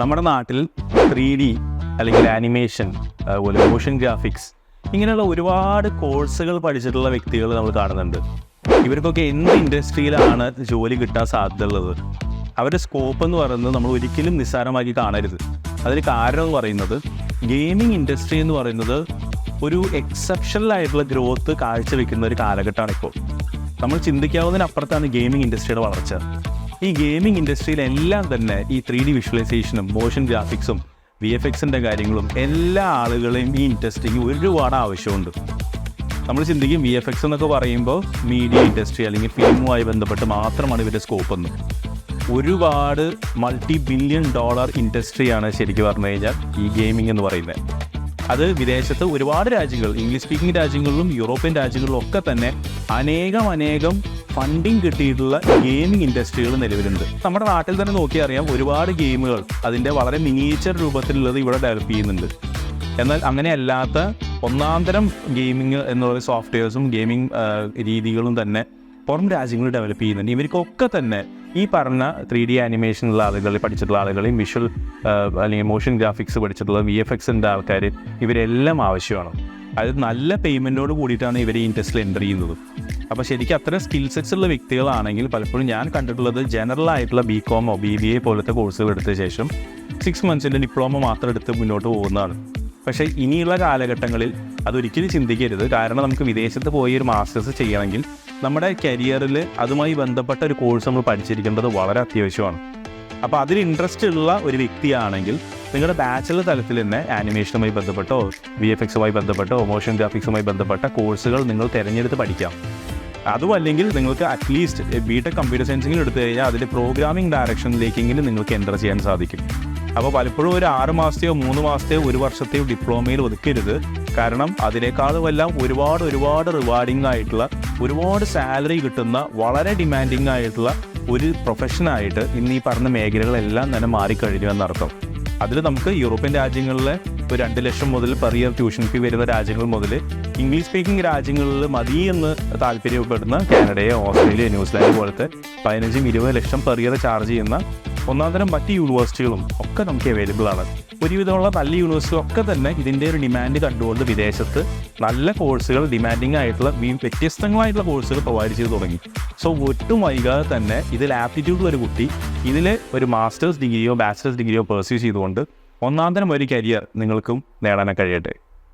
നമ്മുടെ നാട്ടിൽ 3D അല്ലെങ്കിൽ ആനിമേഷൻ, അതുപോലെ മോഷൻ ഗ്രാഫിക്സ് ഇങ്ങനെയുള്ള ഒരുപാട് കോഴ്സുകൾ പഠിച്ചിട്ടുള്ള വ്യക്തികൾ നമ്മൾ കാണുന്നുണ്ട്. ഇവർക്കൊക്കെ എന്ത് ഇൻഡസ്ട്രിയിലാണ് ജോലി കിട്ടാൻ സാധ്യതയുള്ളത്? അവരുടെ സ്കോപ്പ് എന്ന് പറയുന്നത് നമ്മൾ ഒരിക്കലും നിസ്സാരമാക്കി കാണരുത്. അതിന് കാരണം എന്ന് പറയുന്നത് ഗെയിമിംഗ് ഇൻഡസ്ട്രി എന്ന് പറയുന്നത് ഒരു എക്സെപ്ഷണൽ ആയിട്ടുള്ള ഗ്രോത്ത് കാഴ്ചവെക്കുന്ന ഒരു കാലഘട്ടമാണ് ഇപ്പോൾ. നമ്മൾ ചിന്തിക്കാവുന്നതിനപ്പുറത്താണ് ഗെയിമിംഗ് ഇൻഡസ്ട്രിയുടെ വളർച്ച. ഈ ഗെയിമിംഗ് ഇൻഡസ്ട്രിയിലെല്ലാം തന്നെ ഈ 3D വിഷ്വലൈസേഷനും മോഷൻ ഗ്രാഫിക്സും VFXൻ്റെ കാര്യങ്ങളും എല്ലാ ആളുകളെയും ഈ ഇൻഡസ്ട്രിക്ക് ഒരുപാട് ആവശ്യമുണ്ട്. നമ്മൾ ചിന്തിക്കും VFX എന്നൊക്കെ പറയുമ്പോൾ മീഡിയ ഇൻഡസ്ട്രി അല്ലെങ്കിൽ ഫിലിമുമായി ബന്ധപ്പെട്ട് മാത്രമാണ് ഇവരുടെ സ്കോപ്പ് എന്ന്. ഒരുപാട് $multi-billion ഇൻഡസ്ട്രിയാണ് ശരിക്കും പറഞ്ഞു കഴിഞ്ഞാൽ ഈ ഗെയിമിംഗ് എന്ന് പറയുന്നത്. അത് വിദേശത്ത് ഒരുപാട് രാജ്യങ്ങൾ, ഇംഗ്ലീഷ് സ്പീക്കിംഗ് രാജ്യങ്ങളിലും യൂറോപ്യൻ രാജ്യങ്ങളിലും ഒക്കെ തന്നെ അനേകം ഫണ്ടിങ് കിട്ടിയിട്ടുള്ള ഗെയിമിംഗ് ഇൻഡസ്ട്രികൾ നിലവിലുണ്ട്. നമ്മുടെ നാട്ടിൽ തന്നെ നോക്കി അറിയാം, ഒരുപാട് ഗെയിമുകൾ അതിൻ്റെ വളരെ മിനിയേച്ചർ രൂപത്തിലുള്ളത് ഇവിടെ ഡെവലപ്പ് ചെയ്യുന്നുണ്ട്. എന്നാൽ അങ്ങനെയല്ലാത്ത ഒന്നാന്തരം ഗെയിമിങ് എന്നുള്ള സോഫ്റ്റ്വെയർസും ഗെയിമിംഗ് രീതികളും തന്നെ പുറം രാജ്യങ്ങൾ ഡെവലപ്പ് ചെയ്യുന്നുണ്ട്. ഇവർക്കൊക്കെ തന്നെ ഈ പറഞ്ഞ 3D ആനിമേഷനുള്ള ആളുകൾ, പഠിച്ചിട്ടുള്ള ആളുകളെയും വിഷ്വൽ അല്ലെങ്കിൽ മോഷൻ ഗ്രാഫിക്സ് പഠിച്ചിട്ടുള്ള VFXൻ്റെ ആൾക്കാർ ഇവരെല്ലാം ആവശ്യമാണ്. അത് നല്ല പേയ്മെൻറ്റോട് കൂടിയിട്ടാണ് ഇവർ ഈ ഇൻഡസ്ട്രിയിൽ എൻ്റർ ചെയ്യുന്നത്. അപ്പോൾ ശരിക്കും അത്ര സ്കിൽ സെറ്റ്സ് ഉള്ള വ്യക്തികളാണെങ്കിൽ പലപ്പോഴും ഞാൻ കണ്ടിട്ടുള്ളത് ജനറൽ ആയിട്ടുള്ള BCom BBA പോലത്തെ കോഴ്സുകൾ എടുത്ത ശേഷം 6 months ഡിപ്ലോമ മാത്രം എടുത്ത് മുന്നോട്ട് പോകുന്നതാണ്. പക്ഷേ ഇനിയുള്ള കാലഘട്ടങ്ങളിൽ അതൊരിക്കലും ചിന്തിക്കരുത്. കാരണം നമുക്ക് വിദേശത്ത് പോയി ഒരു മാസ്റ്റേഴ്സ് ചെയ്യണമെങ്കിൽ നമ്മുടെ കരിയറിൽ അതുമായി ബന്ധപ്പെട്ട ഒരു കോഴ്സ് നമ്മൾ പഠിച്ചിരിക്കേണ്ടത് വളരെ അത്യാവശ്യമാണ്. അപ്പോൾ അതിൽ ഇൻട്രസ്റ്റ് ഉള്ള ഒരു വ്യക്തിയാണെങ്കിൽ നിങ്ങളുടെ ബാച്ചിലർ തലത്തിൽ തന്നെ ആനിമേഷനുമായി ബന്ധപ്പെട്ടോ VFXുമായി ബന്ധപ്പെട്ടോ മോഷൻ ഗ്രാഫിക്സുമായി ബന്ധപ്പെട്ട കോഴ്സുകൾ നിങ്ങൾ തിരഞ്ഞെടുത്ത് പഠിക്കാം. അതുമല്ലെങ്കിൽ നിങ്ങൾക്ക് അറ്റ്ലീസ്റ്റ് BTech കമ്പ്യൂട്ടർ സയൻസിൽ എടുത്തു കഴിഞ്ഞാൽ അതിൻ്റെ പ്രോഗ്രാമിംഗ് ഡയറക്ഷനിലേക്കെങ്കിലും നിങ്ങൾക്ക് എൻ്റർ ചെയ്യാൻ സാധിക്കും. അപ്പോൾ പലപ്പോഴും ഒരു 6 മാസത്തെയോ 3 മാസത്തെയോ 1 വർഷത്തെയോ ഡിപ്ലോമയിൽ ഒതുക്കരുത്. കാരണം അതിനേക്കാളും എല്ലാം ഒരുപാട് റിവാർഡിംഗ് ആയിട്ടുള്ള, ഒരുപാട് സാലറി കിട്ടുന്ന, വളരെ ഡിമാൻഡിങ് ആയിട്ടുള്ള ഒരു പ്രൊഫഷനായിട്ട് ഇന്ന് ഈ പറഞ്ഞ മേഖലകളെല്ലാം തന്നെ മാറിക്കഴിഞ്ഞു എന്നർത്ഥം. അതിൽ നമുക്ക് യൂറോപ്യൻ രാജ്യങ്ങളിലെ ഒരു 2 ലക്ഷം മുതൽ പെർ ഇയർ ട്യൂഷൻ ഫീ വരുന്ന രാജ്യങ്ങൾ മുതൽ ഇംഗ്ലീഷ് സ്പീക്കിംഗ് രാജ്യങ്ങളിൽ മതി എന്ന് താല്പര്യപ്പെടുന്ന കാനഡയോ ഓസ്ട്രേലിയ, ന്യൂസിലാൻഡ് പോലത്തെ 15-20 ലക്ഷം പെർ ഇയർ ചാർജ് ചെയ്യുന്ന ഒന്നാന്തരം മറ്റ് യൂണിവേഴ്സിറ്റികളും ഒക്കെ നമുക്ക് അവൈലബിൾ ആണ്. ഒരുവിധമുള്ള നല്ല യൂണിവേഴ്സിറ്റികളൊക്കെ തന്നെ ഇതിൻ്റെ ഒരു ഡിമാൻഡ് കണ്ടുകൊണ്ട് വിദേശത്ത് നല്ല കോഴ്സുകൾ, ഡിമാൻഡിങ് ആയിട്ടുള്ള വ്യത്യസ്തങ്ങളായിട്ടുള്ള കോഴ്സുകൾ പ്രൊവൈഡ് ചെയ്ത് തുടങ്ങി. സോ ഒട്ടും വൈകാതെ തന്നെ ഇതിൽ ആപ്റ്റിറ്റ്യൂഡുള്ള ഒരു കുട്ടി ഇതിൽ ഒരു മാസ്റ്റേഴ്സ് ഡിഗ്രിയോ ബാച്ചിലേഴ്സ് ഡിഗ്രിയോ പെർസ്യൂ ചെയ്തുകൊണ്ട് ഒന്നാന്തരം ഒരു കരിയർ നിങ്ങൾക്കും നേടാനൊക്കെ കഴിയട്ടെ.